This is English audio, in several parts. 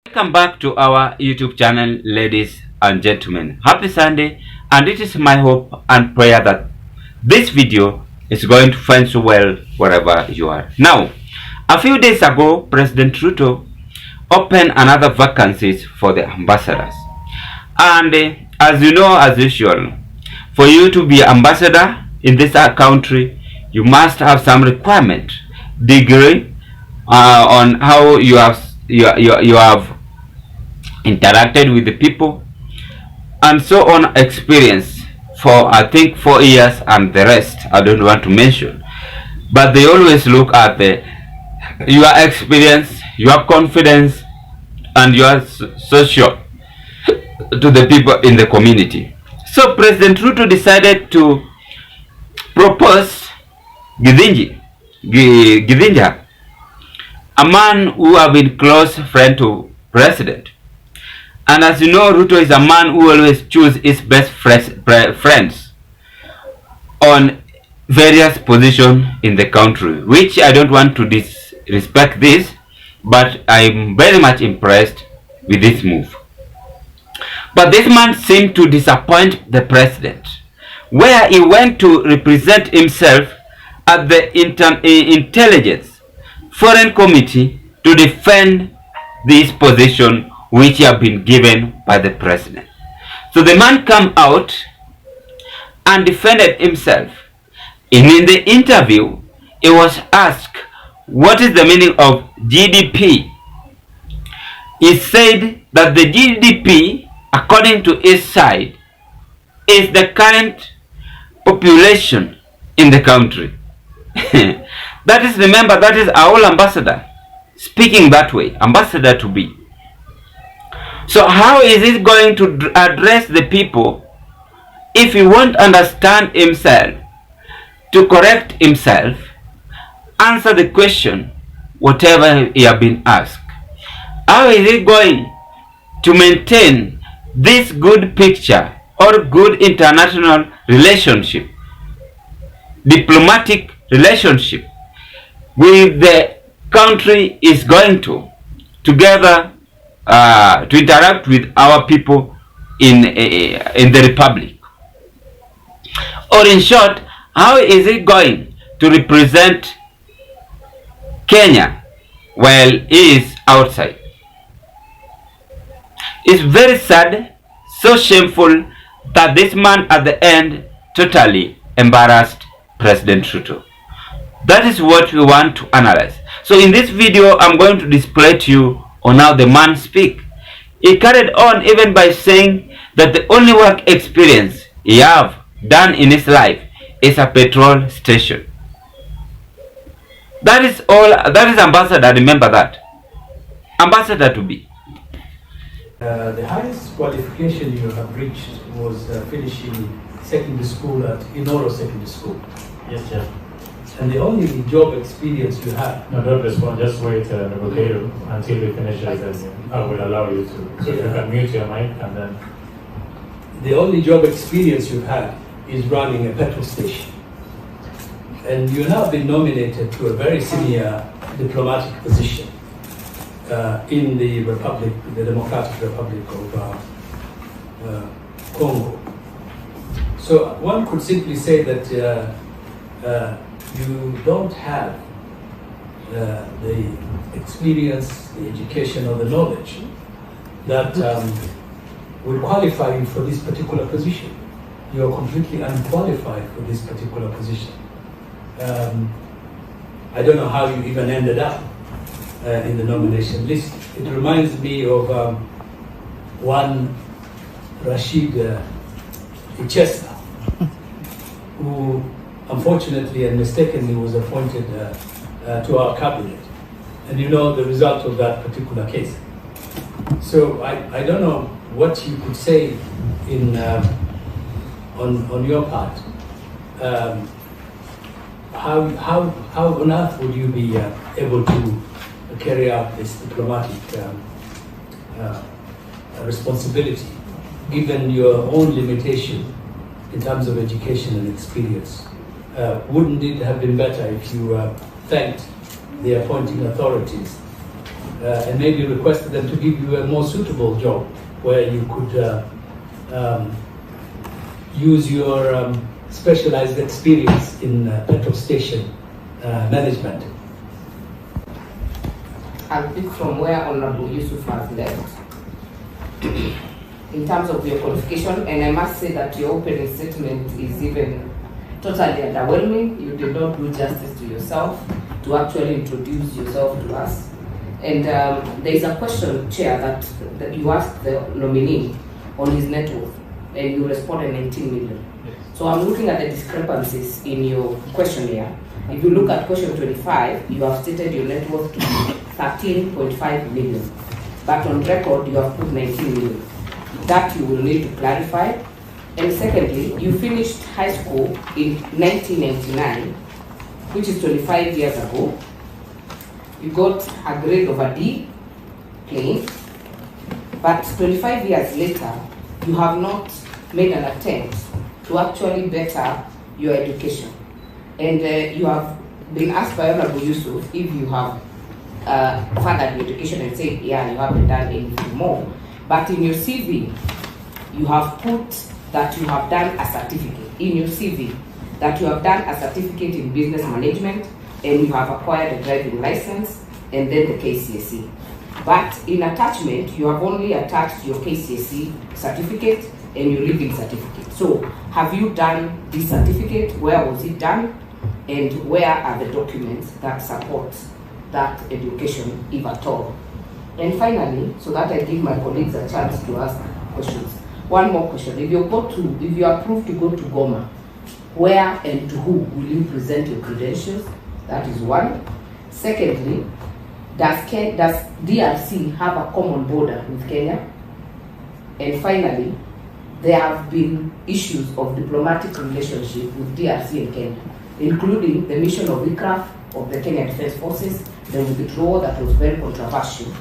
Welcome back to our YouTube channel, ladies and gentlemen. Happy Sunday, and it is my hope and prayer that this video is going to find you well wherever you are. Now, a few days ago, President Ruto opened another vacancies for the ambassadors. And as you know, as usual, for you to be ambassador in this country, you must have some requirement, degree on how you have interacted with the people, and so on, experience for I think 4 years, and the rest I don't want to mention. But they always look at your experience, your confidence, and your social to the people in the community. So President Ruto decided to propose Githinja, a man who have been close friend to President. And as you know, Ruto is a man who always chooses his best friends on various positions in the country, which I don't want to disrespect this, but I'm very much impressed with this move. But this man seemed to disappoint the president, where he went to represent himself at the Intelligence Foreign Committee to defend this position which have been given by the president. So the man came out and defended himself. And in the interview, he was asked, what is the meaning of GDP? He said that the GDP, according to his side, is the current population in the country. That is, remember, that is our ambassador speaking that way, ambassador to be. So how is it going to address the people if he won't understand himself, to correct himself, answer the question, whatever he have been asked? How is he going to maintain this good picture or good international relationship, diplomatic relationship with the country is going to together to interact with our people in the republic? Or in short, how is it going to represent Kenya while he is outside? It's very sad, so shameful, that this man at the end totally embarrassed President Ruto. That is what we want to analyze. So in this video, I'm going to display to you on how the man speak. He carried on even by saying that the only work experience he have done in his life is a petrol station. That is all. That is ambassador. Remember that. Ambassador to be. The highest qualification you have reached was finishing secondary school at Inoro Secondary School. Yes, sir. And the only job experience you have. No, don't respond. Just wait, Revocator, until we finish it, and I will allow you to. So you can mute your mic, and then. The only job experience you've had is running a petrol station. And you have been nominated to a very senior diplomatic position in the Republic, the Democratic Republic of Congo. So one could simply say that you don't have the experience, the education, or the knowledge that will qualify you for this particular position. You are completely unqualified for this particular position. I don't know how you even ended up in the nomination list. It reminds me of one Rashid Ichesa, who unfortunately and mistakenly was appointed to our cabinet. And you know the result of that particular case. So I don't know what you could say in on your part. How on earth would you be able to carry out this diplomatic responsibility, given your own limitation in terms of education and experience? Wouldn't it have been better if you thanked the appointing authorities and maybe requested them to give you a more suitable job where you could use your specialized experience in petrol station management. I'll pick from where Honorable Yusuf has left. In terms of your qualification, and I must say that your opening statement is even totally underwhelming. You did not do justice to yourself to actually introduce yourself to us. And there is a question, Chair, that you asked the nominee on his net worth, and you responded 19 million. So I'm looking at the discrepancies in your questionnaire. If you look at question 25, you have stated your net worth to be 13.5 million. But on record, you have put 19 million. That you will need to clarify. And secondly, you finished high school in 1999, which is 25 years ago. You got a grade of a D, plain. But 25 years later, you have not made an attempt to actually better your education. And you have been asked by Honorable Yusuf if you have furthered your education and said, yeah, you haven't done anything more. But in your CV, you have put that you have done a certificate. In your CV, that you have done a certificate in business management and you have acquired a driving license and then the KCSE. But in attachment, you have only attached your KCSE certificate and your living certificate. So have you done this certificate? Where was it done? And where are the documents that support that education, if at all? And finally, so that I give my colleagues a chance to ask questions. One more question. If you are approved to go to Goma, where and to who will you present your credentials? That is one. Secondly, does DRC have a common border with Kenya? And finally, there have been issues of diplomatic relationship with DRC and Kenya, including the mission of ICRAF of the Kenya Defense Forces, the withdrawal that was very controversial.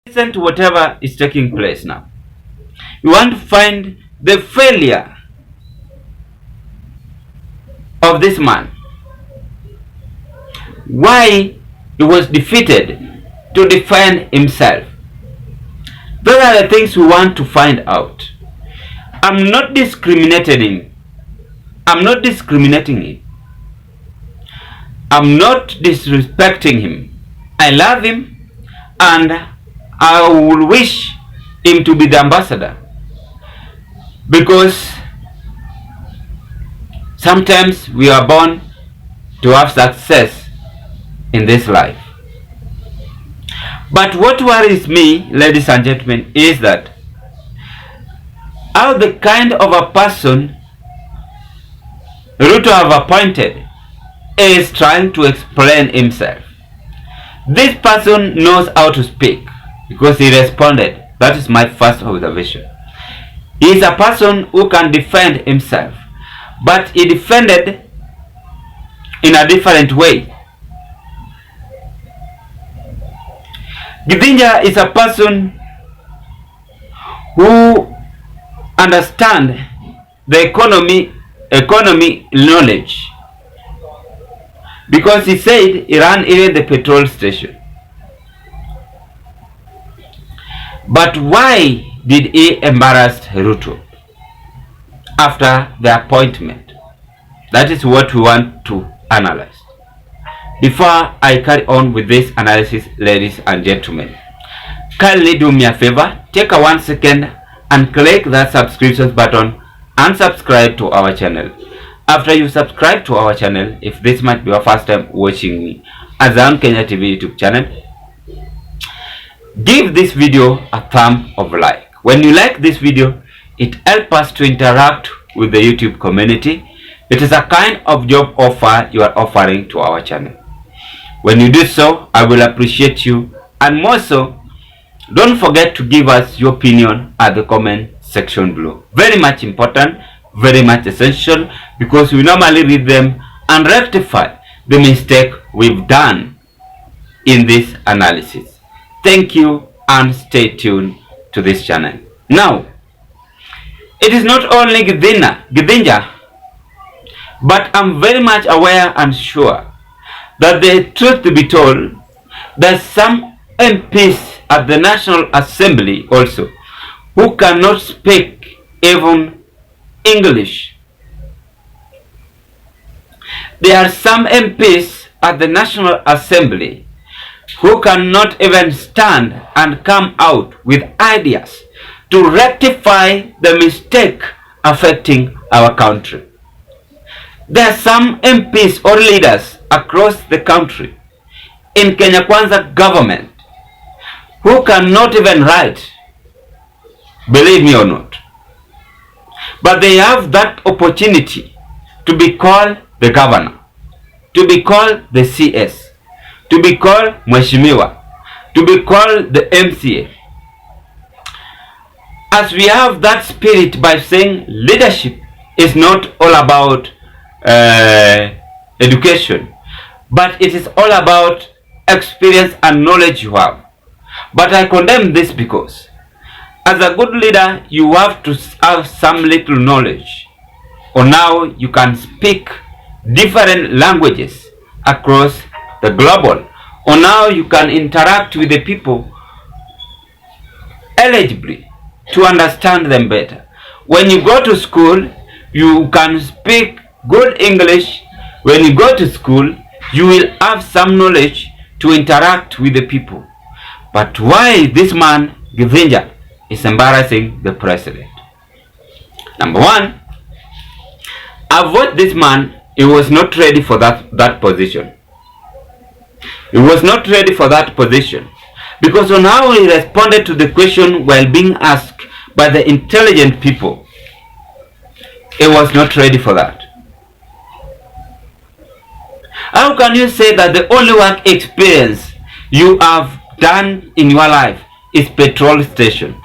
Listen to whatever is taking place now. You want to find the failure of this man. Why he was defeated to defend himself. Those are the things we want to find out. I'm not discriminating him. I'm not discriminating him. I'm not disrespecting him. I love him and I will wish him to be the ambassador, because sometimes we are born to have success in this life. But what worries me, ladies and gentlemen, is that how the kind of a person Ruto have appointed is trying to explain himself. This person knows how to speak because he responded. That is my first observation. He is a person who can defend himself, but he defended in a different way. Githinja is a person who understands the economy knowledge, because he said he ran even the petrol station. But why did he embarrass Ruto after the appointment? That is what we want to analyze. Before I carry on with this analysis, ladies and gentlemen, kindly do me a favor, take a 1 second and click that subscription button and subscribe to our channel. After you subscribe to our channel, if this might be your first time watching me as on Kenya TV YouTube channel, give this video a thumb of like. When you like this video, it helps us to interact with the YouTube community. It is a kind of job offer you are offering to our channel. When you do so, I will appreciate you, and more so, don't forget to give us your opinion at the comment section below. Very much important, very much essential, because we normally read them and rectify the mistake we've done in this analysis. Thank you and stay tuned to this channel. Now, it is not only Githinja, but I'm very much aware and sure that the truth to be told, there's some MPs at the National Assembly also who cannot speak even English. There are some MPs at the National Assembly who cannot even stand and come out with ideas to rectify the mistake affecting our country. There are some MPs or leaders across the country in Kenya Kwanza government who cannot even write, believe me or not. But they have that opportunity to be called the governor, to be called the CS, to be called Mheshimiwa, to be called the MCA. As we have that spirit by saying leadership is not all about education, but it is all about experience and knowledge you have. But I condemn this because as a good leader, you have to have some little knowledge, or now you can speak different languages across the global, or now you can interact with the people eligibly to understand them better. When you go to school, you can speak good English. When you go to school, you will have some knowledge to interact with the people. But why this man, Githinja, is embarrassing the president? Number one, avoid this man. He was not ready for that position. He was not ready for that position because on how he responded to the question while being asked by the intelligent people, he was not ready for that. How can you say that the only work experience you have done in your life is petrol station?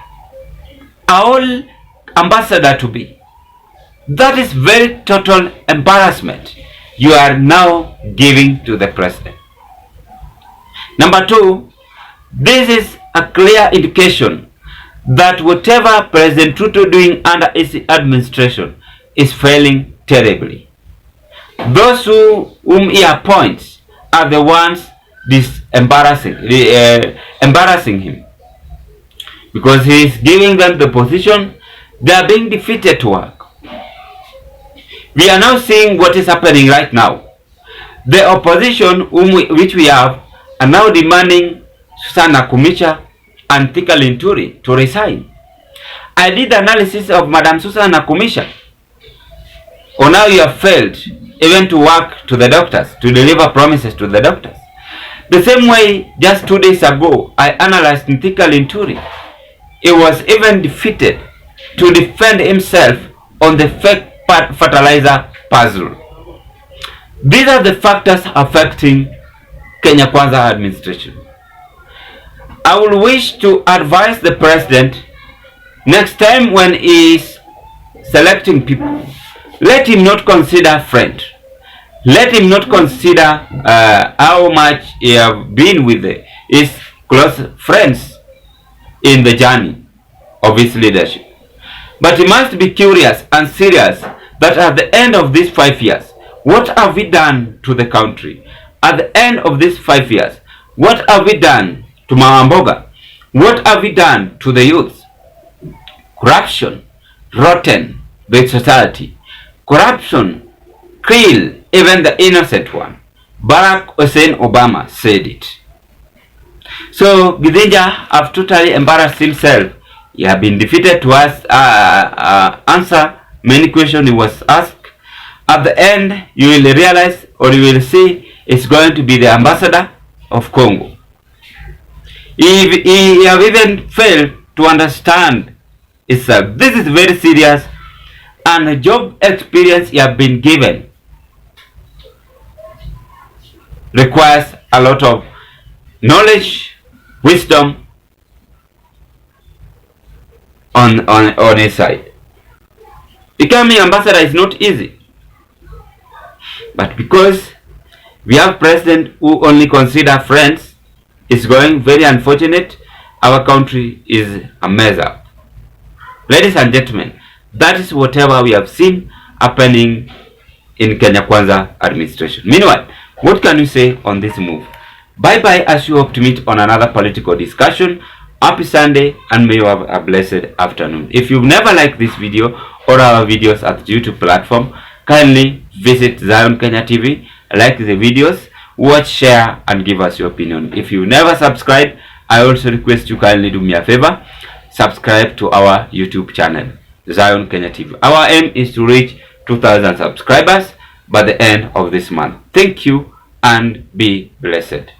All ambassador to be. That is very total embarrassment you are now giving to the president. Number two, this is a clear indication that whatever President Ruto doing under his administration is failing terribly. Those whom he appoints are the ones embarrassing him, because he is giving them the position. They are being defeated to work. We are now seeing what is happening right now. The opposition which we have are now demanding Susan Nakumicha and Thika Linturi to resign. I did analysis of Madam Susan Nakumicha. Or now you have failed even to work to the doctors, to deliver promises to the doctors. The same way, just 2 days ago, I analyzed Thika Linturi. He was even defeated to defend himself on the fake fertilizer puzzle. These are the factors affecting Kenya Kwanza administration. I will wish to advise the president next time when he is selecting people, let him not consider friend. Let him not consider how much he have been with his close friends in the journey of his leadership. But he must be curious and serious that at the end of these 5 years, what have we done to the country? At the end of these 5 years, what have we done to Mama Mboga? What have we done to the youth? Corruption, rotten the society. Corruption, kill even the innocent one. Barack Hussein Obama said it. So Githinja have totally embarrassed himself. He have been defeated to answer many questions he was asked. At the end, you will realize, or you will see, it's going to be the ambassador of Congo. He have even failed to understand itself. This is very serious, and the job experience he have been given requires a lot of knowledge, wisdom on his side. Becoming ambassador is not easy. But because we have president who only consider friends, it's going very unfortunate. Our country is a mess up. Ladies and gentlemen, that is whatever we have seen happening in Kenya Kwanza administration. Meanwhile, what can you say on this move? Bye bye, as you hope to meet on another political discussion. Happy Sunday, and may you have a blessed afternoon. If you've never liked this video or our videos at the YouTube platform, kindly visit Zion Kenya TV, like the videos, watch, share, and give us your opinion. If you never subscribe, I also request you kindly do me a favor, subscribe to our YouTube channel, Zion Kenya TV. Our aim is to reach 2,000 subscribers by the end of this month. Thank you and be blessed.